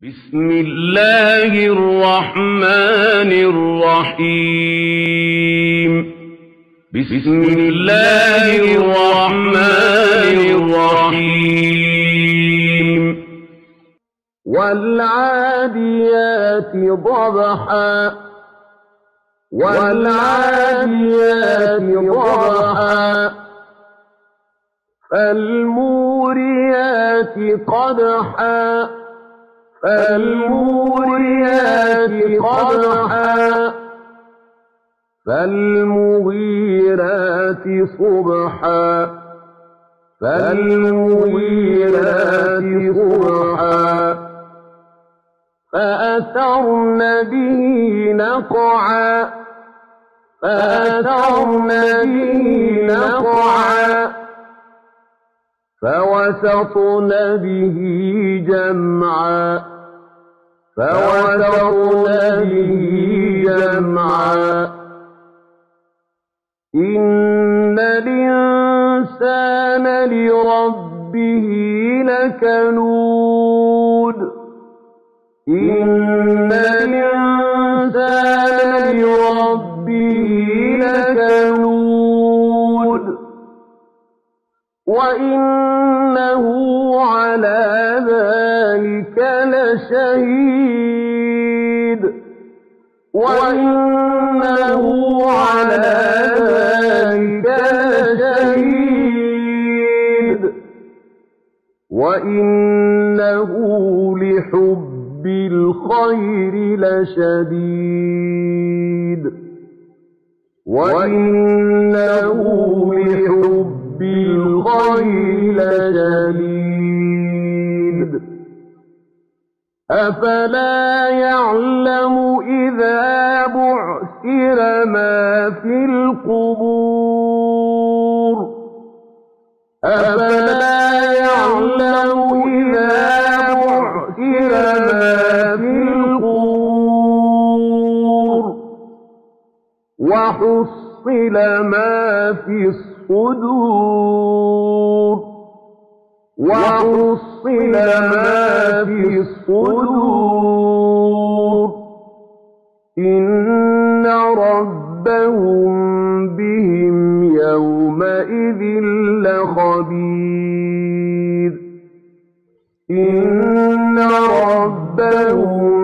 بسم الله الرحمن الرحيم بسم الله الرحمن الرحيم والعاديات ضبحا والعاديات ضبحا فالموريات قدحا فالموريات قدحا فالمغيرات صبحا فالمغيرات صبحا فأثرن به نقعا فأثرن به نقعا فوسطن به جمعا فوسطن به جمعا إن الإنسان لربه لكنود إن الإنسان لربه لكنود وإنه على ذلك لشهيد وإنه على ذلك لشهيد وإنه لحب الخير لشديد وإنه لحب الخير لشديد أفلا يعلم إذا بعثر ما في القبور أفلا يعلم إذا بعثر ما في القبور وحصل ما في الصدور وحصل ما في الصدور إن ربهم بهم يومئذ لخبير إن ربهم